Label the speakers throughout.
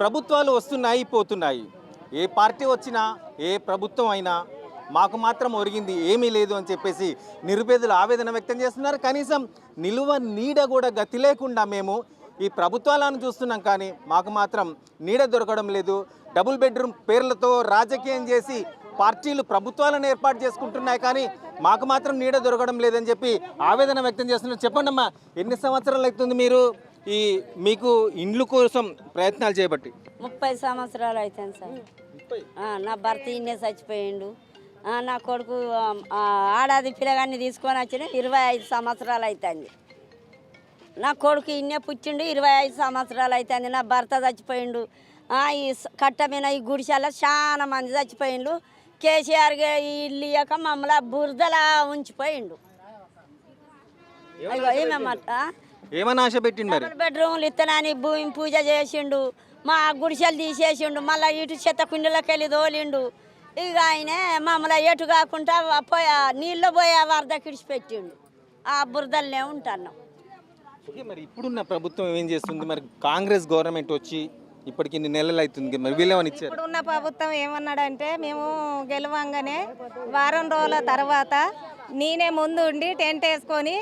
Speaker 1: ప్రభుత్వాలు వస్తున్నాయి పోతున్నాయి, ఏ పార్టీ వచ్చినా ఏ ప్రభుత్వం అయినా మాకు మాత్రం ఒరిగింది ఏమీ లేదు అని చెప్పేసి నిరుపేదలు ఆవేదన వ్యక్తం చేస్తున్నారు. కనీసం నిలువ నీడ కూడా గతి లేకుండా మేము ఈ ప్రభుత్వాలను చూస్తున్నాం, కానీ మాకు మాత్రం నీడ దొరకడం లేదు. డబుల్ బెడ్రూమ్ పేర్లతో రాజకీయం చేసి పార్టీలు ప్రభుత్వాలను ఏర్పాటు చేసుకుంటున్నాయి, కానీ మాకు మాత్రం నీడ దొరకడం లేదని చెప్పి ఆవేదన వ్యక్తం చేస్తున్నారు. చెప్పండి అమ్మా, ఎన్ని సంవత్సరాలు అవుతుంది మీరు మీకు ఇండ్లు కోసం ప్రయత్నాలు చేయబట్టి?
Speaker 2: 30 సంవత్సరాలు అవుతుంది సార్. నా భర్త ఇన్నే చచ్చిపోయిండు. నా కొడుకు ఆడాది పిల్లగాన్ని తీసుకొని వచ్చిన 25 సంవత్సరాలు అవుతుంది. నా కొడుకు ఇన్నే పుచ్చిండు, 25 సంవత్సరాలు అవుతుంది. నా భర్త చచ్చిపోయిండు. ఈ కట్ట మీద ఈ గుడిసెల చాలా మంది చచ్చిపోయిండు. కేసీఆర్ ఇల్లు ఇయ్యక మమ్మల్ని బురదలా ఉంచిపోయిండు.
Speaker 1: ఏమన్నా ఆశ పెట్టిండు?
Speaker 2: డబుల్ బెడ్రూమ్లు ఇత్తనాని భూమి పూజ చేసిండు. మా గుడిసెలు తీసేసిండు. మళ్ళీ ఇటు చెత్త కుండీలోకి వెళ్ళి తోలిండు. ఇక ఆయన మమ్మల్ని ఎటు కాకుండా నీళ్ళు పోయే వరదకి ఇడిచిపెట్టిండు. ఆ బురదలనే ఉంటున్నాం.
Speaker 1: మరి ఇప్పుడున్న ప్రభుత్వం ఏం చేస్తుంది? మరి కాంగ్రెస్ గవర్నమెంట్ వచ్చి ఇప్పటికి ఇన్ని నెలలు అవుతుంది, మరి వీళ్ళేమని ఇచ్చారు?
Speaker 3: ఇప్పుడున్న ప్రభుత్వం ఏమన్నాడంటే, మేము గెలవంగానే వారం రోజుల తర్వాత నేనే ముందు ఉండి టెంట్ వేసుకొని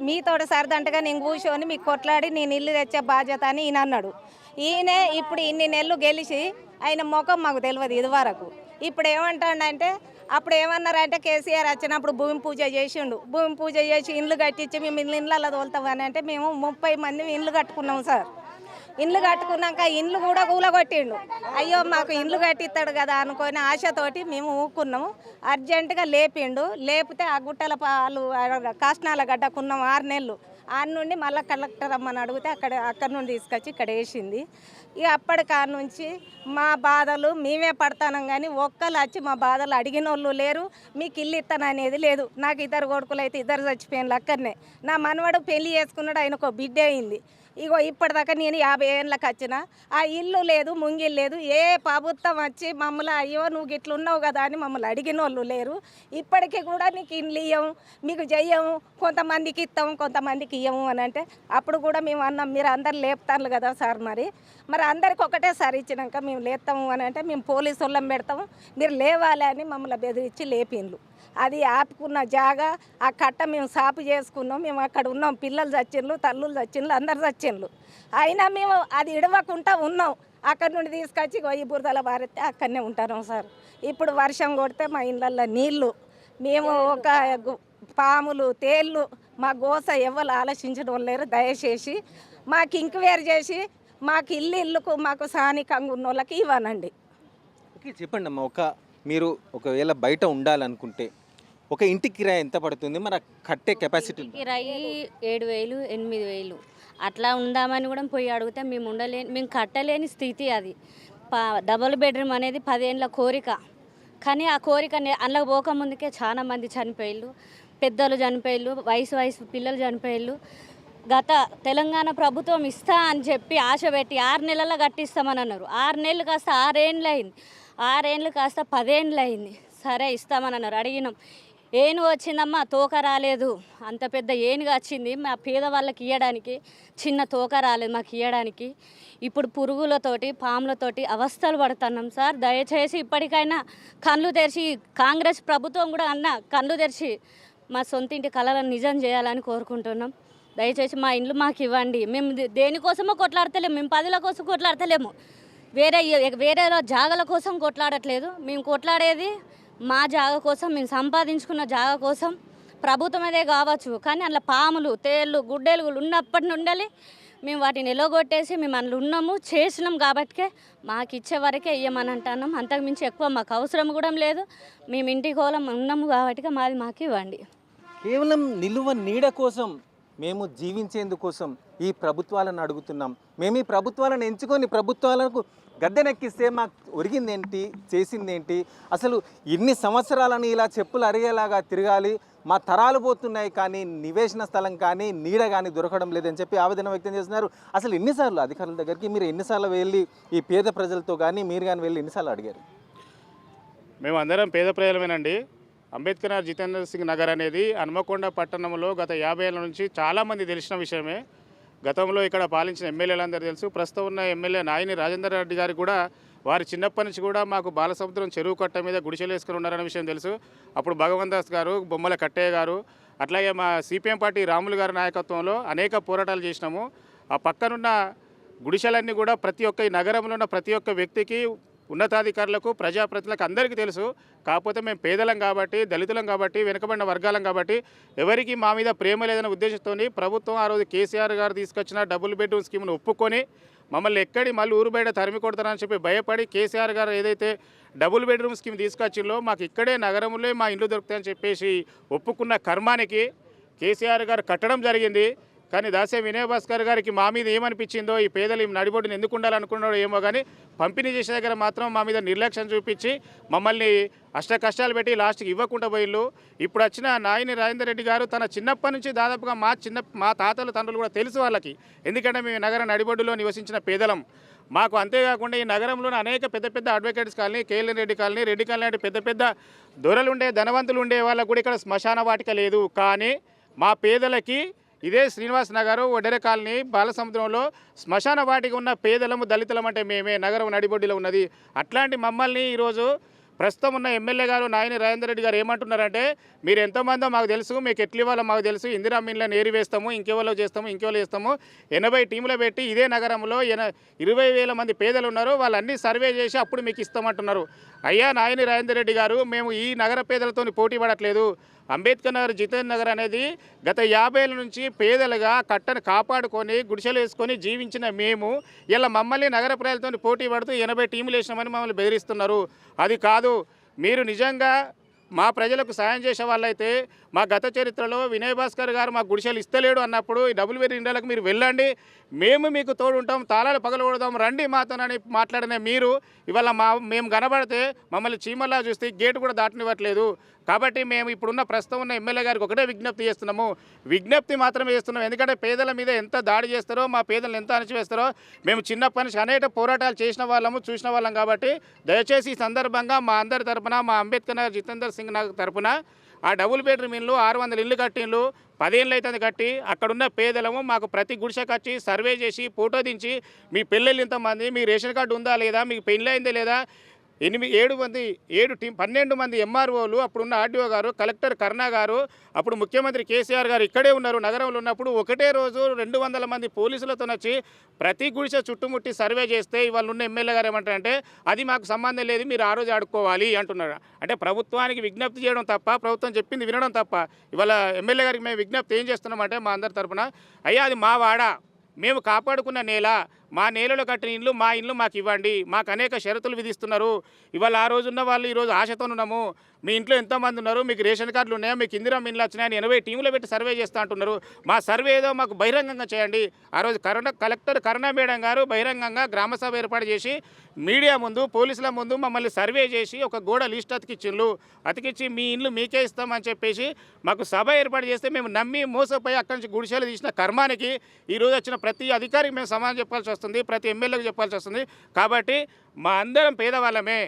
Speaker 3: మీతోటి సరదంటగా నేను కూర్చొని మీకు కొట్లాడి నేను ఇల్లు తెచ్చే బాధ్యత అని ఈయన అన్నాడు. ఈయనే ఇప్పుడు ఇన్ని నెలలు గెలిచి ఆయన ముఖం మాకు తెలియదు ఇదివరకు. ఇప్పుడు ఏమంటాడంటే, అప్పుడు ఏమన్నారంటే కేసీఆర్ వచ్చినప్పుడు భూమి పూజ చేసిండు. భూమి పూజ చేసి ఇండ్లు కట్టించి మేము ఇళ్ళలో తోలుతామని అంటే మేము 30 మంది ఇండ్లు కట్టుకున్నాం సార్. ఇండ్లు కట్టుకున్నాక ఇండ్లు కూడా కూలగొట్టిండు. అయ్యో మాకు ఇండ్లు కట్టిస్తాడు కదా అనుకొని ఆశతోటి మేము ఊక్కున్నాము. అర్జెంటుగా లేపిండు. లేపితే ఆ గుట్టల పాలు కాష్నాల గడ్డకున్నాం 6 నెలలు. ఆడ నుండి మళ్ళీ కలెక్టర్ అమ్మని అడిగితే అక్కడ నుండి తీసుకొచ్చి ఇక్కడ వేసింది. ఇక అప్పటికా నుంచి మా బాధలు మేమే పడతాం, కానీ ఒక్కరు వచ్చి మా బాధలు అడిగిన వాళ్ళు లేరు. మీకు ఇల్లు ఇస్తాననేది లేదు. నాకు 2 కొడుకులు అయితే 2 చచ్చిపోయిన అక్కడనే. నా మనవడు పెళ్లి చేసుకున్నాడు, ఆయనకు బిడ్డ అయింది. ఇగో ఇప్పటిదాకా నేను 50 ఏళ్ళకి వచ్చిన ఆ ఇల్లు లేదు, ముంగిల్లు లేదు. ఏ ప్రభుత్వం వచ్చి మమ్మల్ని అయ్యో నువ్వు గిట్ల ఉన్నావు కదా అని మమ్మల్ని అడిగిన వాళ్ళు లేరు. ఇప్పటికీ కూడా నీకు ఇల్లు ఇయ్యము, మీకు చెయ్యము, కొంతమందికి ఇస్తాము కొంతమందికి ఇయ్యము అని అంటే అప్పుడు కూడా మేము అన్నాం, మీరు అందరు లేపుతాను కదా సార్, మరి అందరికి ఒకటేసారి ఇచ్చినాక మేము లేస్తాము అని అంటే మేము పోలీసు వాళ్ళం పెడతాము, మీరు లేవాలి అని మమ్మల్ని బెదిరించి లేపిండ్లు. అది ఆపుకున్న జాగా ఆ కట్ట మేము సాపు చేసుకున్నాం. మేము అక్కడ ఉన్నాం. పిల్లలు చచ్చిండ్లు, తల్లులు చచ్చిండ్లు, అందరు చచ్చిండ్లు. అయినా మేము అది ఇడవకుండా ఉన్నాం. అక్కడి నుండి తీసుకొచ్చి ఈ బురదల బారెత్తే అక్కడనే ఉంటాం సార్. ఇప్పుడు వర్షం కొడితే మా ఇళ్ళల్లో నీళ్ళు, మేము ఒక పాములు తేళ్ళు మా గోస ఎవరు ఆలోచించడం లేరు. దయచేసి మాకు ఇంక్వైరీ చేసి మాకు ఇల్లుకు మాకు స్థానికంగా ఉన్న వాళ్ళకి ఇవ్వనండి.
Speaker 1: ఓకే, చెప్పండి అమ్మ, మీరు ఒకవేళ బయట ఉండాలనుకుంటే ఒక ఇంటి కిరాయి ఎంత పడుతుంది? మరి కట్టే కెపాసిటీ?
Speaker 4: కిరాయి 7,000 8,000 అట్లా ఉందామని కూడా పోయి అడిగితే మేము కట్టలేని స్థితి. అది డబుల్ బెడ్రూమ్ అనేది 10 ఏళ్ళ కోరిక, కానీ ఆ కోరిక అందులో పోకముందుకే చాలా మంది చనిపోయారు. పెద్దలు చనిపోయారు, వయసు పిల్లలు చనిపోయారు. గత తెలంగాణ ప్రభుత్వం ఇస్తా అని చెప్పి ఆశ పెట్టి 6 నెలల్లో కట్టిస్తామని అన్నారు. 6 నెలలు కాస్త 6 ఏళ్ళు అయింది, 6 ఏళ్ళు కాస్త 10 ఏళ్ళు అయింది. సరే ఇస్తామని అన్నారు, అడిగినాం. ఏను వచ్చిందమ్మా, తోక రాలేదు. అంత పెద్ద ఏనుగా వచ్చింది మా పేదవాళ్ళకి ఇవ్వడానికి, చిన్న తోక రాలేదు మాకు ఇవ్వడానికి. ఇప్పుడు పురుగులతోటి పాములతోటి అవస్థలు పడుతున్నాం సార్. దయచేసి ఇప్పటికైనా కళ్ళు తెరిచి, కాంగ్రెస్ ప్రభుత్వం కూడా కళ్ళు తెరిచి మా సొంతింటి కళలను నిజం చేయాలని కోరుకుంటున్నాం. దయచేసి మా ఇండ్లు మాకు ఇవ్వండి. మేము దేనికోసమో కొట్లాడతలేము, మేము 10ల కోసం కొట్లాడతలేము, వేరే జాగాల కోసం కొట్లాడట్లేదు. మేము కొట్లాడేది మా జాగా కోసం, మేము సంపాదించుకున్న జాగా కోసం. ప్రభుత్వం అదే కావచ్చు, కానీ అందులో పాములు తేళ్ళు గుడ్డెలుగులు ఉన్నప్పటి నుండి మేము వాటిని ఎలగొట్టేసి మేము అందులో ఉన్నాము, చేసినాం. కాబట్టికే మాకు ఇచ్చే వరకే ఇవ్వమని అంటున్నాం. అంతకుమించి ఎక్కువ మాకు అవసరం కూడా లేదు. మేము ఇంటి కోలం ఉన్నాము కాబట్టి మాది మాకు ఇవ్వండి.
Speaker 1: కేవలం నిలువ నీడ కోసం, మేము జీవించేందుకోసం ఈ ప్రభుత్వాలను అడుగుతున్నాం. మేము ఈ ప్రభుత్వాలను ఎంచుకొని ప్రభుత్వాలకు గద్దెనెక్కిస్తే మాకు ఒరిగిందేంటి, చేసిందేంటి? అసలు ఇన్ని సంవత్సరాలని ఇలా చెప్పులు అరిగేలాగా తిరగాలి, మా తరాలు పోతున్నాయి, కానీ నివేశన స్థలం కానీ నీడ కానీ దొరకడం లేదని చెప్పి ఆవేదన వ్యక్తం చేస్తున్నారు. అసలు ఎన్నిసార్లు అధికారుల దగ్గరికి మీరు ఎన్నిసార్లు వెళ్ళి ఈ పేద ప్రజలతో కానీ మీరు కానీ వెళ్ళి ఎన్నిసార్లు అడిగారు?
Speaker 5: మేము అందరం పేద ప్రజలమేనండి. అంబేద్కర్ జితేంద్ర సింగ్ నగర్ అనేది హన్మకొండ పట్టణంలో గత 50 ఏళ్ళ నుంచి చాలామంది తెలిసిన విషయమే. గతంలో ఇక్కడ పాలించిన ఎమ్మెల్యేలందరూ తెలుసు. ప్రస్తుతం ఉన్న ఎమ్మెల్యే నాయని రాజేందర్ రెడ్డి గారికి కూడా వారి చిన్నప్పటి నుంచి కూడా మాకు బాలసముద్రం చెరువు కట్ట మీద గుడిసెలు వేసుకుని ఉన్నారనే విషయం తెలుసు. అప్పుడు భగవంత్ దాస్ గారు, బొమ్మల కట్టయ్య గారు, అట్లాగే మా సిపిఎం పార్టీ రాములు గారి నాయకత్వంలో అనేక పోరాటాలు చేసినాము. ఆ పక్కనున్న గుడిసెలన్నీ కూడా ప్రతి ఒక్క ఈ నగరంలో ఉన్న ప్రతి ఒక్క వ్యక్తికి, ఉన్నతాధికారులకు, ప్రజాప్రతినిధులకు అందరికీ తెలుసు. కాకపోతే మేము పేదలం కాబట్టి, దళితులం కాబట్టి, వెనుకబడిన వర్గాలం కాబట్టి ఎవరికి మా మీద ప్రేమ లేదనే ఉద్దేశంతో ప్రభుత్వం ఆ రోజు కేసీఆర్ గారు తీసుకొచ్చిన డబుల్ బెడ్రూమ్ స్కీమ్ను ఒప్పుకొని మమ్మల్ని మళ్ళీ ఊరు బయట తరిమి కొడతారని చెప్పి భయపడి కేసీఆర్ గారు ఏదైతే డబుల్ బెడ్రూమ్ స్కీమ్ తీసుకొచ్చిందో మాకు ఇక్కడే నగరంలో మా ఇండ్లు దొరుకుతాయని చెప్పేసి ఒప్పుకున్న కర్మానికి కేసీఆర్ గారు కట్టడం జరిగింది. కానీ దాసే వినయ్ భాస్కర్ గారికి మా మీద ఏమనిపించిందో, ఈ పేదలు ఈ నడిబొడ్డుని ఎందుకు ఉండాలనుకున్నాడో ఏమో కానీ పంపిణీ చేసే దగ్గర మాత్రం మా మీద నిర్లక్ష్యం చూపించి మమ్మల్ని అష్ట కష్టాలు పెట్టి లాస్ట్కి ఇవ్వకుండా పోయిళ్ళు. ఇప్పుడు వచ్చిన నాయని రాజేందర్ రెడ్డి గారు తన చిన్నప్పటి నుంచి దాదాపుగా మా తాతలు తండ్రులు కూడా తెలుసు వాళ్ళకి. ఎందుకంటే మేము నగర నడిబొడ్డులో నివసించిన పేదలం. మాకు అంతేకాకుండా ఈ నగరంలోని అనేక పెద్ద పెద్ద advocates colony, KLN Reddy colony, Reddy colony అంటే పెద్ద పెద్ద దొరలు ఉండే, ధనవంతులు ఉండే వాళ్ళకు కూడా ఇక్కడ శ్మశాన వాటిక లేదు. కానీ మా పేదలకి ఇదే శ్రీనివాస్ నగర్, ఒడెర కాలనీ, బాలసముద్రంలో శ్మశాన వాటికి ఉన్న పేదలము, దళితులం అంటే మేమే. నగరం నడిబొడ్డిలో ఉన్నది. అట్లాంటి మమ్మల్ని ఈరోజు ప్రస్తుతం ఉన్న ఎమ్మెల్యే గారు నాయని రాజేందర్ రెడ్డి గారు ఏమంటున్నారంటే, మీరు ఎంతోమందో మాకు తెలుసు, మీకు ఎట్లు ఇవ్వాలో మాకు తెలుసు, ఇందిరా మిల్లను ఏరి వేస్తాము, ఇంకెవరో చేస్తాము, చేస్తాము, 80 టీములు పెట్టి ఇదే నగరంలో 20,000 మంది పేదలు ఉన్నారు, వాళ్ళన్నీ సర్వే చేసి అప్పుడు మీకు ఇస్తామంటున్నారు. అయ్యా నాయని రాజేందర్ రెడ్డి గారు, మేము ఈ నగర పేదలతో పోటీ పడట్లేదు. అంబేద్కర్ నగర్, జితేంద్ర నగర్ అనేది గత 50 ఏళ్ళ నుంచి పేదలుగా కట్టను కాపాడుకొని గుడిసెలు వేసుకొని జీవించిన మేము ఇలా మమ్మల్ని నగర ప్రజలతో పోటీ పడుతూ 80 టీములు వేసినామని మమ్మల్ని బెదిరిస్తున్నారు. అది కాదు. మీరు నిజంగా మా ప్రజలకు సాయం చేసే వాళ్ళైతే మా గత చరిత్రలో వినయ్ భాస్కర్ గారు మా గుడిసెలు ఇస్తలేడు అన్నప్పుడు ఈ డబుల్ బెడ్రూమ్ ఇండ్లకు మీరు వెళ్ళండి, మేము మీకు తోడు ఉంటాం, తాళాలు పగలగొడదాం, రండి మాతోనని మాట్లాడిన మీరు ఇవాళ మేము కనబడితే మమ్మల్ని చీమల్లా చూస్తే గేటు కూడా దాటనివ్వట్లేదు. కాబట్టి మేము ఇప్పుడున్న ప్రస్తుతం ఉన్న ఎమ్మెల్యే గారికి ఒకటే విజ్ఞప్తి చేస్తున్నాము. విజ్ఞప్తి మాత్రమే చేస్తున్నాం. ఎందుకంటే పేదల మీద ఎంత దాడి చేస్తారో, మా పేదలను ఎంత అణచివేస్తారో మేము చిన్నప్పటి నుంచి అనేక పోరాటాలు చేసిన వాళ్ళము, చూసిన వాళ్ళం. కాబట్టి దయచేసి ఈ సందర్భంగా మా అందరి తరపున, మా అంబేద్కర్ నగర్ జితేందర్ సింగ్ నగర్ తరపున ఆ డబుల్ బెడ్రూమ్ ఇల్లు 600 ఇల్లు కట్టిండ్లు, 10 ఏళ్ళు అవుతుంది కట్టి. అక్కడున్న పేదలము మాకు ప్రతి గుడిసెకి వచ్చి సర్వే చేసి ఫోటో దించి మీ పిల్లలు ఇంతమంది, మీ రేషన్ కార్డు ఉందా లేదా, మీకు పెళ్ళి అయిందా లేదా, 12 మంది ఎంఆర్ఓలు, అప్పుడున్న ఆర్డీఓ గారు, కలెక్టర్ కరుణా గారు, అప్పుడు ముఖ్యమంత్రి కేసీఆర్ గారు ఇక్కడే ఉన్నారు నగరంలో ఉన్నప్పుడు. ఒకటే రోజు 200 మంది పోలీసులతో వచ్చి ప్రతి గుడిసె చుట్టుముట్టి సర్వే చేస్తే ఇవాళ ఉన్న ఎమ్మెల్యే గారు ఏమంటారంటే అది మాకు సంబంధం లేదు, మీరు ఆ రోజు ఆడుకోవాలి అంటున్నారు. అంటే ప్రభుత్వానికి విజ్ఞప్తి చేయడం తప్ప, ప్రభుత్వం చెప్పింది వినడం తప్ప. ఇవాళ ఎమ్మెల్యే గారికి మేము విజ్ఞప్తి ఏం చేస్తున్నామంటే మా అందరి తరపున, అయ్యా అది మా వాడ, మేము కాపాడుకున్న నేల, మా నేలలో కట్టిన ఇండ్లు, మా ఇండ్లు మాకు ఇవ్వండి. మాకు అనేక షరతులు విధిస్తున్నారు. ఇవాళ ఆ రోజు ఉన్న వాళ్ళు ఈరోజు ఆశతో ఉన్నాము. మీ ఇంట్లో ఎంతమంది ఉన్నారు, మీకు రేషన్ కార్డులు ఉన్నాయా, మీకు ఇందిరా మిల్లు వచ్చినాయని 80 టీములు పెట్టి సర్వే చేస్తూ అంటున్నారు. మా సర్వే ఏదో మాకు బహిరంగంగా చేయండి. ఆ రోజు కలెక్టర్ కరుణా మేడం గారు బహిరంగంగా గ్రామసభ ఏర్పాటు చేసి మీడియా ముందు, పోలీసుల ముందు మమ్మల్ని సర్వే చేసి ఒక గోడ లిస్ట్ అతికిచ్చి మీ ఇండ్లు మీకే ఇస్తామని చెప్పేసి మాకు సభ ఏర్పాటు చేస్తే మేము నమ్మి మోసపోయి అక్కడి నుంచి గుడిసెలు తీసిన కర్మానికి ఈరోజు వచ్చిన ప్రతి అధికారికి మేము సమాధానం చెప్పాల్సి వస్తుంది, ప్రతి ఎమ్మెల్యేకి చెప్పాల్సి వస్తుంది. కాబట్టి మా అందరం పేదవాళ్ళమే,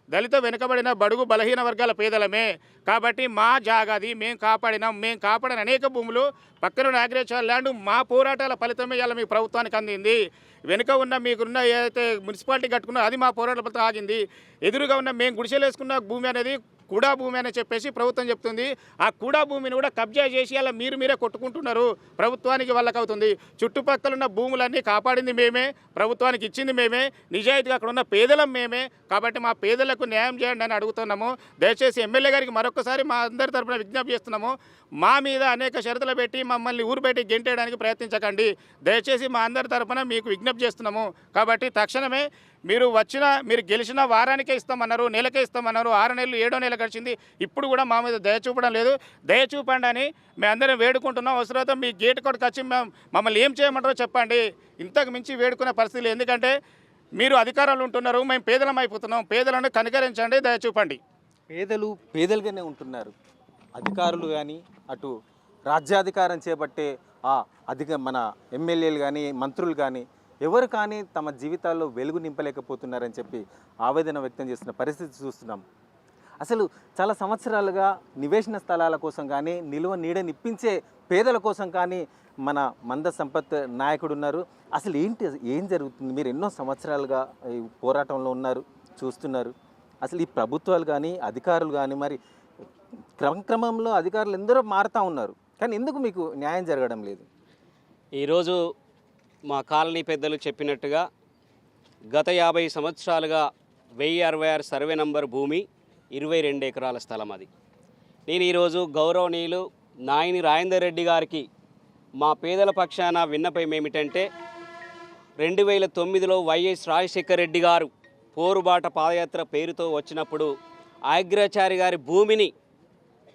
Speaker 5: దళిత వెనుకబడిన బడుగు బలహీన వర్గాల పేదలమే. కాబట్టి మా జాగాది మేము కాపాడిన అనేక భూములు పక్కన అగ్రికల్చర్ ల్యాండ్ మా పోరాటాల ఫలితమే ఇలా మీ ప్రభుత్వానికి అందింది. వెనుక ఉన్న మీకున్న ఏదైతే మున్సిపాలిటీ కట్టుకున్నా అది మా పోరాటాల ఫలితం ఆగింది. ఎదురుగా ఉన్న మేము గుడిసెలు వేసుకున్న భూమి అనేది కూడా భూమి అని చెప్పేసి ప్రభుత్వం చెప్తుంది. ఆ కూడా భూమిని కూడా కబ్జా చేసి అలా మీరే కొట్టుకుంటున్నారు. ప్రభుత్వానికి వాళ్ళకి అవుతుంది. చుట్టుపక్కల ఉన్న భూములన్నీ కాపాడింది మేమే, ప్రభుత్వానికి ఇచ్చింది మేమే, నిజాయితీగా అక్కడ ఉన్న పేదలం మేమే. కాబట్టి మా పేదలకు న్యాయం చేయండి అని అడుగుతున్నాము. దయచేసి ఎమ్మెల్యే గారికి మరొకసారి మా అందరి తరపున విజ్ఞప్తి చేస్తున్నాము. మా మీద అనేక షరతులు పెట్టి మమ్మల్ని ఊరు బయటికి గెంటేయడానికి ప్రయత్నించకండి. దయచేసి మా అందరి తరపున మీకు విజ్ఞప్తి చేస్తున్నాము. కాబట్టి తక్షణమే మీరు గెలిచిన వారానికే ఇస్తామన్నారు, నెలకే ఇస్తామన్నారు. 6 నెలలు 7వ నెల గడిచింది, ఇప్పుడు కూడా మా మీద దయ చూపడం లేదు. దయ చూపండి అని మేమందరం వేడుకుంటున్నాం. అవసరమైతే మీ గేట్ కొట్టుకు వచ్చి మమ్మల్ని ఏం చేయమంటారో చెప్పండి. ఇంతకు మించి వేడుకునే పరిస్థితి. ఎందుకంటే మీరు అధికారంలో ఉంటున్నారు, మేము పేదలం అయిపోతున్నాం. పేదలను కనికరించండి, దయ చూపండి.
Speaker 1: పేదలుగానే ఉంటున్నారు. అధికారులు కానీ, అటు రాజ్యాధికారం చేపట్టే మన ఎమ్మెల్యేలు కానీ, మంత్రులు కానీ ఎవరు కానీ తమ జీవితాల్లో వెలుగు నింపలేకపోతున్నారని చెప్పి ఆవేదన వ్యక్తం చేస్తున్న పరిస్థితి చూస్తున్నాం. అసలు చాలా సంవత్సరాలుగా నివేశన స్థలాల కోసం కానీ నిలువ నీడనిప్పించే పేదల కోసం కానీ మన మంద సంపత్ నాయకుడు ఉన్నారు. అసలు ఏం జరుగుతుంది? మీరు ఎన్నో సంవత్సరాలుగా ఈ పోరాటంలో ఉన్నారు, చూస్తున్నారు. అసలు ఈ ప్రభుత్వాలు కానీ అధికారులు కానీ మరి క్రమంలో అధికారులు ఎందరో మారుతూ ఉన్నారు, కానీ ఎందుకు మీకు న్యాయం జరగడం లేదు?
Speaker 6: ఈరోజు మా కాలనీ పెద్దలు చెప్పినట్టుగా గత 50 సంవత్సరాలుగా 1066 సర్వే నంబర్ భూమి 22 ఎకరాల స్థలం అది. నేను ఈరోజు గౌరవనీయులు నాయని రాజేందర్ రెడ్డి గారికి మా పేదల పక్షాన విన్నపం ఏమిటంటే 2009లో వైఎస్ రాజశేఖర్ రెడ్డి గారు పోరుబాట పాదయాత్ర పేరుతో వచ్చినప్పుడు అగ్రచారి గారి భూమిని,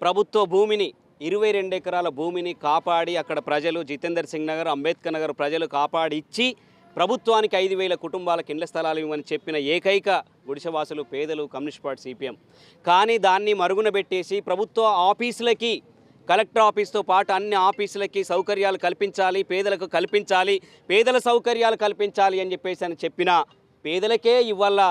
Speaker 6: ప్రభుత్వ భూమిని 22 ఎకరాల భూమిని కాపాడి అక్కడ ప్రజలు జితేందర్ సింగ్ నగర్, అంబేద్కర్ నగర్ ప్రజలు కాపాడి ఇచ్చి ప్రభుత్వానికి 5,000 కుటుంబాలకు ఇళ్ల స్థలాలు ఇవ్వమని చెప్పిన ఏకైక గుడిసెవాసులు పేదలు కమ్యూనిస్ట్ పార్టీ సిపిఎం. కానీ దాన్ని మరుగున పెట్టేసి ప్రభుత్వ ఆఫీసులకి, కలెక్టర్ ఆఫీస్తో పాటు అన్ని ఆఫీసులకి సౌకర్యాలు కల్పించాలి, పేదలకు కల్పించాలి, పేదల సౌకర్యాలు కల్పించాలి అని చెప్పిన పేదలకే ఇవాళ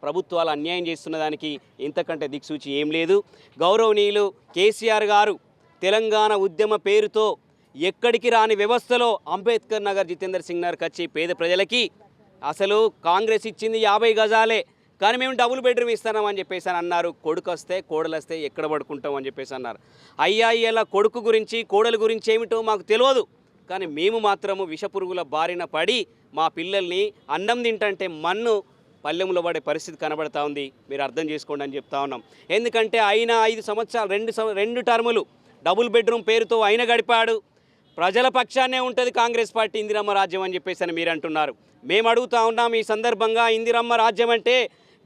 Speaker 6: ప్రభుత్వాలు అన్యాయం చేస్తున్న దానికి ఇంతకంటే దిక్సూచి ఏం లేదు. గౌరవనీయులు కేసీఆర్ గారు తెలంగాణ ఉద్యమ పేరుతో ఎక్కడికి రాని వ్యవస్థలో అంబేద్కర్ నగర్, జితేందర్ సింగ్ నగర్కి వచ్చి పేద ప్రజలకి అసలు కాంగ్రెస్ ఇచ్చింది 50 గజాలే, కానీ మేము డబుల్ బెడ్రూమ్ ఇస్తామని చెప్పేసి అన్నారు. కొడుకు వస్తే కోడలు వస్తే ఎక్కడ పడుకుంటాం అని చెప్పేసి అన్నారు. అయ్యా ఇలా కొడుకు గురించి కోడలు గురించి ఏమిటో మాకు తెలియదు, కానీ మేము మాత్రము విషపురుగుల బారిన పడి మా పిల్లల్ని అన్నం తింటంటే మన్ను పల్లెంలో పడే పరిస్థితి కనబడతా ఉంది. మీరు అర్థం చేసుకోండి అని చెప్తా ఉన్నాం. ఎందుకంటే ఆయన 5 సంవత్సరాలు 2 టర్ములు డబుల్ బెడ్రూమ్ పేరుతో ఆయన గడిపాడు. ప్రజల పక్షాన్నే ఉంటుంది కాంగ్రెస్ పార్టీ, ఇందిరమ్మ రాజ్యం అని చెప్పేసి అని మీరు అంటున్నారు. మేము అడుగుతా ఉన్నాం ఈ సందర్భంగా, ఇందిరమ్మ రాజ్యం అంటే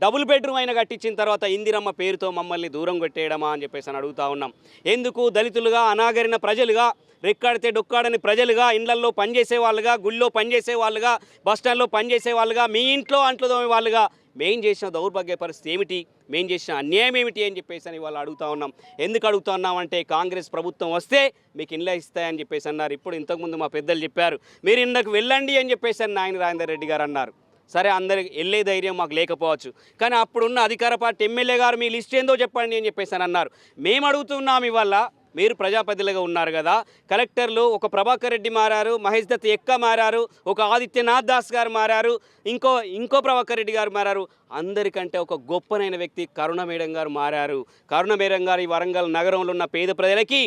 Speaker 6: డబుల్ బెడ్రూమ్ అయినా కట్టించిన తర్వాత ఇందిరమ్మ పేరుతో మమ్మల్ని దూరం కొట్టేయడమా అని చెప్పేసి అని అడుగుతా ఉన్నాం. ఎందుకు దళితులుగా, అనాగరిన ప్రజలుగా, రెక్కాడితే డొక్కాడని ప్రజలుగా, ఇండ్లల్లో పనిచేసే వాళ్ళుగా, గుళ్ళో పనిచేసే వాళ్ళుగా, బస్టాండ్లో పనిచేసే వాళ్ళుగా, మీ ఇంట్లో అంట్లు తోమే వాళ్ళుగా మేం చేసిన దౌర్భాగ్య పరిస్థితి ఏమిటి, మేం చేసిన అన్యాయం ఏమిటి అని చెప్పేసి అని వాళ్ళు అడుగుతా ఉన్నాం. ఎందుకు అడుగుతా ఉన్నామంటే కాంగ్రెస్ ప్రభుత్వం వస్తే మీకు ఇండ్ల ఇస్తాయని చెప్పేసి అన్నారు. ఇప్పుడు ఇంతకుముందు మా పెద్దలు చెప్పారు మీరు ఇండ్లకు వెళ్ళండి అని చెప్పేసి అని నాయని రాజేందర్ రెడ్డి గారు అన్నారు. సరే, అందరికి వెళ్ళే ధైర్యం మాకు లేకపోవచ్చు, కానీ అప్పుడున్న అధికార పార్టీ ఎమ్మెల్యే గారు మీ లిస్ట్ ఏందో చెప్పండి అని చెప్పేసి అని అన్నారు. మేము అడుగుతున్నాం, ఇవాళ మీరు ప్రజాప్రతినిధులుగా ఉన్నారు కదా, కలెక్టర్లు ఒక ప్రభాకర్ రెడ్డి మారారు, మహేష్ దత్ ఎక్క మారారు, ఒక ఆదిత్యనాథ్ దాస్ గారు మారారు, ఇంకో ప్రభాకర్ రెడ్డి గారు మారారు. అందరికంటే ఒక గొప్పనైన వ్యక్తి కరుణ మేడం గారు మారారు. కరుణ మేడం గారు ఈ వరంగల్ నగరంలో ఉన్న పేద ప్రజలకి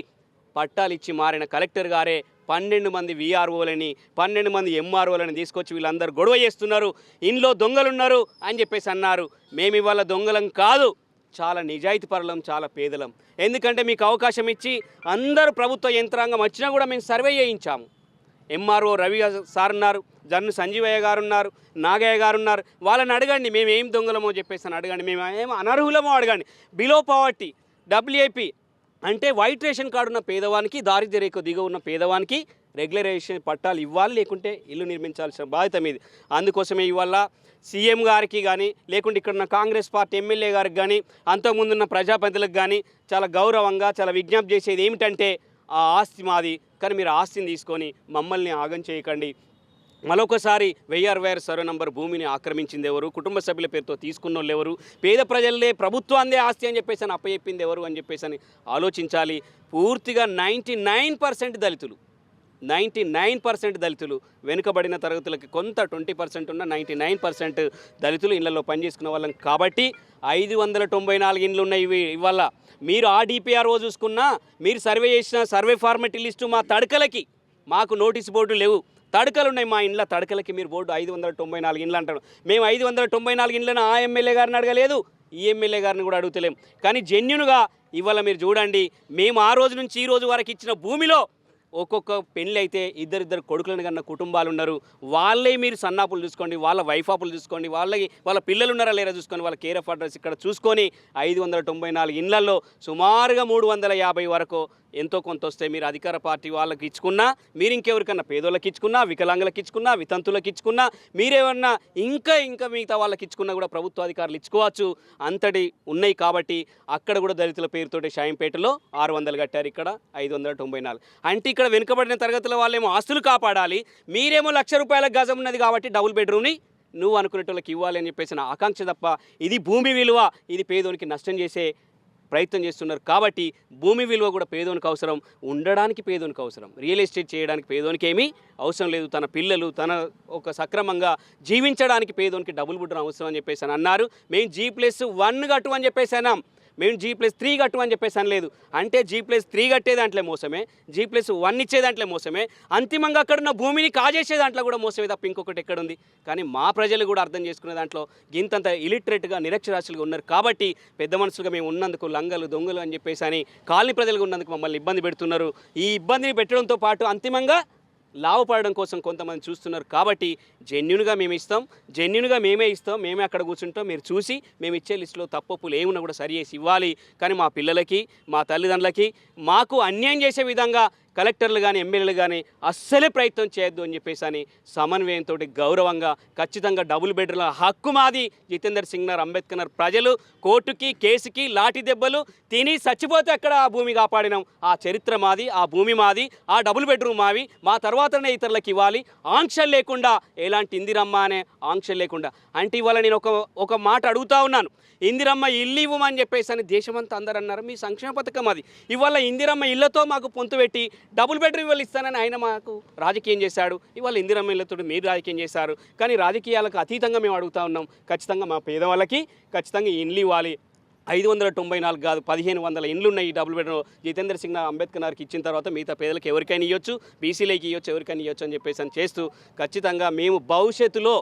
Speaker 6: పట్టాలు ఇచ్చి మారిన కలెక్టర్ గారే 12 మంది వీఆర్ఓలని, 12 మంది ఎంఆర్ఓలని తీసుకొచ్చి వీళ్ళందరూ గొడవ చేస్తున్నారు, ఇంట్లో దొంగలున్నారు అని చెప్పేసి అన్నారు. మేము ఇవాళ దొంగలం కాదు, చాలా నిజాయితీ పరులం, చాలా పేదలం. ఎందుకంటే మీకు అవకాశం ఇచ్చి అందరూ ప్రభుత్వ యంత్రాంగం వచ్చినా కూడా మేము సర్వే చేయించాము. ఎంఆర్ఓ రవి సార్ ఉన్నారు, జన్ను సంజీవయ్య గారు ఉన్నారు, నాగయ్య గారు ఉన్నారు. వాళ్ళని అడగండి మేము ఏం దొంగలమో చెప్పేసి అని అడగండి, మేము ఏం అనర్హులమో అడగండి. బిలో పావర్టీ WAP అంటే వైట్ రేషన్ కార్డు ఉన్న పేదవానికి, దారిద్ర్య రేఖ దిగువ ఉన్న పేదవానికి రెగ్యులరైజేషన్ పట్టాలు ఇవ్వాలి, లేకుంటే ఇల్లు నిర్మించాల్సిన బాధ్యత మీది. అందుకోసమే ఇవాళ సీఎం గారికి కానీ, లేకుంటే ఇక్కడ ఉన్న కాంగ్రెస్ పార్టీ ఎమ్మెల్యే గారికి కానీ, అంతకుముందున్న ప్రజాప్రతినిధులకు కానీ చాలా గౌరవంగా చాలా విజ్ఞప్తి చేసేది ఏమిటంటే ఆ ఆస్తి మాది, కానీ మీరు ఆస్తిని తీసుకొని మమ్మల్ని ఆగం చేయకండి. మరొకసారి 1066 సర్వే నంబర్ భూమిని ఆక్రమించింది ఎవరు, కుటుంబ సభ్యుల పేరుతో తీసుకున్న వాళ్ళు ఎవరు, పేద ప్రజలే ప్రభుత్వాందే ఆస్తి అని చెప్పేసి అని అప్పచెప్పింది ఎవరు అని చెప్పేసి అని ఆలోచించాలి. పూర్తిగా 99% దళితులు, 99% దళితులు, వెనుకబడిన తరగతులకి కొంత 20% ఉన్న 99% దళితులు ఇళ్లలో పనిచేసుకున్న వాళ్ళం. కాబట్టి 594 ఇండ్లు ఉన్నాయి ఇవాళ. మీరు ఆ DPRO చూసుకున్నా, మీరు సర్వే చేసిన సర్వే ఫార్మాలిటీ లిస్టు మా తడకలకి, మాకు నోటీస్ బోర్డు లేవు, తడకలు ఉన్నాయి మా ఇండ్ల తడకలకి మీరు బోర్డు 594 ఇండ్లు అంటారు. మేము 594 ఇండ్లను ఆ ఎమ్మెల్యే గారిని అడగలేదు, ఈ ఎమ్మెల్యే గారిని కూడా అడుగుతలేం. కానీ జెన్యున్గా ఇవాళ మీరు చూడండి, మేము ఆ రోజు నుంచి ఈ రోజు వరకు ఇచ్చిన భూమిలో ఒక్కొక్క పెళ్ళి అయితే ఇద్దరిద్దరు కొడుకులను కన్నా కుటుంబాలు ఉన్నారు. వాళ్ళే మీరు సన్నాపులు చూసుకోండి, వాళ్ళ వైఫాపులు చూసుకోండి, వాళ్ళ పిల్లలు ఉన్నారా లేరా చూసుకోండి, వాళ్ళ కేర్ ఆఫ్ అడ్రస్ ఇక్కడ చూసుకొని 594 ఇండ్లలో సుమారుగా 350 వరకు ఎంతో కొంత వస్తే మీరు అధికార పార్టీ వాళ్ళకి ఇచ్చుకున్నా, మీరు ఇంకెవరికన్నా పేదోళ్ళకి ఇచ్చుకున్నా, వికలాంగులకు ఇచ్చుకున్నా, వితంతులకు ఇచ్చుకున్నా, మీరేమన్నా ఇంకా మిగతా వాళ్ళకి ఇచ్చుకున్నా కూడా ప్రభుత్వ అధికారులు ఇచ్చుకోవచ్చు. అంతటి ఉన్నాయి. కాబట్టి అక్కడ కూడా దళితుల పేరుతోటి షాయంపేటలో 600 కట్టారు, ఇక్కడ 594. అంటే ఇక్కడ వెనుకబడిన తరగతుల వాళ్ళేమో ఆస్తులు కాపాడాలి, మీరేమో ₹1,00,000 గజం ఉన్నది కాబట్టి డబుల్ బెడ్రూమ్ని నువ్వు అనుకునేటోళ్ళకి ఇవ్వాలి అని చెప్పేసి నా ఆకాంక్ష తప్ప ఇది భూమి విలువ, ఇది పేదోనికి నష్టం చేసే ప్రయత్నం చేస్తున్నారు. కాబట్టి భూమి విలువ కూడా పేదోనికి అవసరం, ఉండడానికి పేదోనికి అవసరం. రియల్ ఎస్టేట్ చేయడానికి పేదోనికి ఏమీ అవసరం లేదు. తన పిల్లలు తన ఒక సక్రమంగా జీవించడానికి పేదోనికి డబుల్ బెడ్రూమ్ అవసరం అని చెప్పేసి అన్నారు. మేము G+1 కట్టు అని చెప్పేసి అన్నాం, మేము G+3 కట్టు అని చెప్పేసి అనలేదు. అంటే G+3 కట్టే దాంట్లో మోసమే, G+1 ఇచ్చే దాంట్లో మోసమే, అంతిమంగా అక్కడ ఉన్న భూమిని కాజేసే దాంట్లో కూడా మోసమే తప్ప ఇంకొకటి ఎక్కడుంది? కానీ మా ప్రజలు కూడా అర్థం చేసుకునే దాంట్లో గింతంత ఇలిటరేట్గా నిరక్షరాస్యులుగా ఉన్నారు. కాబట్టి పెద్ద మనుషులుగా మేము ఉన్నందుకు లంగలు దొంగలు అని చెప్పేసి అని కాలనీ ప్రజలుగా ఉన్నందుకు మమ్మల్ని ఇబ్బంది పెడుతున్నారు. ఈ ఇబ్బందిని పెట్టడంతో పాటు అంతిమంగా లాభపడడం కోసం కొంతమంది చూస్తున్నారు. కాబట్టి జెన్యున్గా మేము ఇస్తాం, జెన్యున్గా మేమే ఇస్తాం, మేమే అక్కడ కూర్చుంటాం. మీరు చూసి మేము ఇచ్చే లిస్టులో తప్పులు ఏమున్నా కూడా సరి చేసి ఇవ్వాలి. కానీ మా పిల్లలకి, మా తల్లిదండ్రులకి, మాకు అన్యాయం చేసే విధంగా కలెక్టర్లు కానీ ఎమ్మెల్యేలు కానీ అస్సలే ప్రయత్నం చేయొద్దు అని చెప్పేసి అని సమన్వయంతో గౌరవంగా ఖచ్చితంగా డబుల్ బెడ్రూమ్ల హక్కు మాది. జితేందర్ సింగ్ నగర్, అంబేద్కర్ నగర్ ప్రజలు కోర్టుకి కేసుకి లాఠీ దెబ్బలు తిని చచ్చిపోతే అక్కడ ఆ భూమి కాపాడినాం. ఆ చరిత్ర మాది, ఆ భూమి మాది, ఆ డబుల్ బెడ్రూమ్ మావి. మా తర్వాతనే ఇతరులకు ఇవ్వాలి, ఆంక్షలు లేకుండా. ఎలాంటి ఇందిరమ్మ అనే ఆంక్షలు లేకుండా. అంటే ఇవాళ నేను ఒక మాట అడుగుతా ఉన్నాను, ఇందిరమ్మ ఇల్లు ఇవ్వమని చెప్పేసి అని దేశమంతా అందరూ అన్నారు. మీ సంక్షేమ పథకం అది. ఇవాళ ఇందిరమ్మ ఇళ్లతో మాకు పొంతు పెట్టి డబుల్ బెడ్రూమ్ ఇవ్వాలి ఇస్తానని ఆయన మాకు రాజకీయం చేశాడు. ఇవాళ ఇందిరమ్మ ఇళ్లతో మీరు రాజకీయం చేశారు. కానీ రాజకీయాలకు అతీతంగా మేము అడుగుతా ఉన్నాం, ఖచ్చితంగా మా పేదవాళ్ళకి ఖచ్చితంగా ఇల్లు ఇవ్వాలి. 594 కాదు, 1500 ఇండ్లు ఉన్నాయి ఈ డబుల్ బెడ్రూమ్. జితేందర్ సింగ్ అంబేద్కర్ నగర్కి ఇచ్చిన తర్వాత మిగతా పేదలకు ఎవరికైనా ఇవ్వచ్చు, బీసీలకి ఇవ్వచ్చు, ఎవరికైనా ఇవ్వచ్చు అని చెప్పేసి అని చేస్తూ ఖచ్చితంగా మేము భవిష్యత్తులో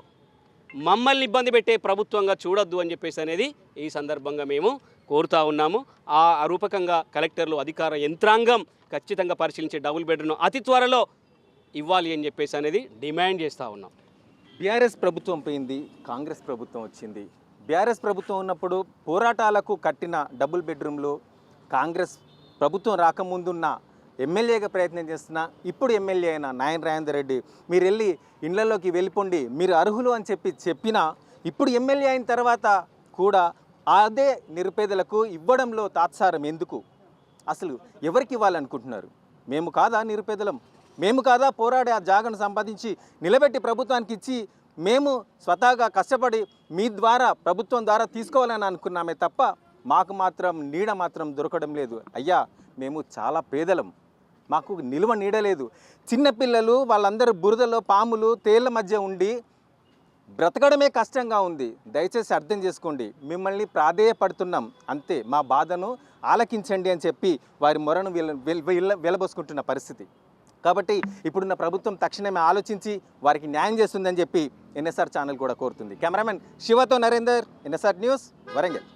Speaker 6: మమ్మల్ని ఇబ్బంది పెట్టే ప్రభుత్వంగా చూడొద్దు అని చెప్పేసి అనేది ఈ సందర్భంగా మేము కోరుతా ఉన్నాము. ఆ రూపకంగా కలెక్టర్లు, అధికార యంత్రాంగం ఖచ్చితంగా పరిశీలించే డబుల్ బెడ్రూమ్ అతి త్వరలో ఇవ్వాలి అని చెప్పేసి అనేది డిమాండ్ చేస్తూ ఉన్నాం.
Speaker 1: బీఆర్ఎస్ ప్రభుత్వం పోయింది, కాంగ్రెస్ ప్రభుత్వం వచ్చింది. బీఆర్ఎస్ ప్రభుత్వం ఉన్నప్పుడు పోరాటాలకు కట్టిన డబుల్ బెడ్రూమ్లు కాంగ్రెస్ ప్రభుత్వం రాకముందున్న ఎమ్మెల్యేగా ప్రయత్నం చేస్తున్న ఇప్పుడు ఎమ్మెల్యే అయిన నాయన రాజేందర్ రెడ్డి మీరు వెళ్ళి ఇళ్లలోకి వెళ్ళిపోండి, మీరు అర్హులు అని చెప్పినా ఇప్పుడు ఎమ్మెల్యే అయిన తర్వాత కూడా అదే నిరుపేదలకు ఇవ్వడంలో తాత్సారం ఎందుకు? అసలు ఎవరికి ఇవ్వాలనుకుంటున్నారు? మేము కాదా నిరుపేదలం? మేము కాదా పోరాడి ఆ జాగను సంపాదించి నిలబెట్టి ప్రభుత్వానికి ఇచ్చి మేము స్వతహాగా కష్టపడి మీ ద్వారా ప్రభుత్వం ద్వారా తీసుకోవాలని అనుకున్నామే తప్ప మాకు మాత్రం నీడ మాత్రం దొరకడం లేదు. అయ్యా మేము చాలా పేదలం, మాకు నిలువ నీడలేదు. చిన్నపిల్లలు వాళ్ళందరూ బురదలో పాములు తేళ్ల మధ్య ఉండి బ్రతకడమే కష్టంగా ఉంది. దయచేసి అర్థం చేసుకోండి, మిమ్మల్ని ప్రాధేయపడుతున్నాం అంతే, మా బాధను ఆలకించండి అని చెప్పి వారి మొరను వెలబోసుకుంటున్న పరిస్థితి. కాబట్టి ఇప్పుడున్న ప్రభుత్వం తక్షణమే ఆలోచించి వారికి న్యాయం చేస్తుందని చెప్పి ఎన్ఎస్ఆర్ ఛానల్ కూడా కోరుతుంది. కెమెరామెన్ శివతో నరేందర్, ఎన్ఎస్ఆర్ న్యూస్, వరంగల్.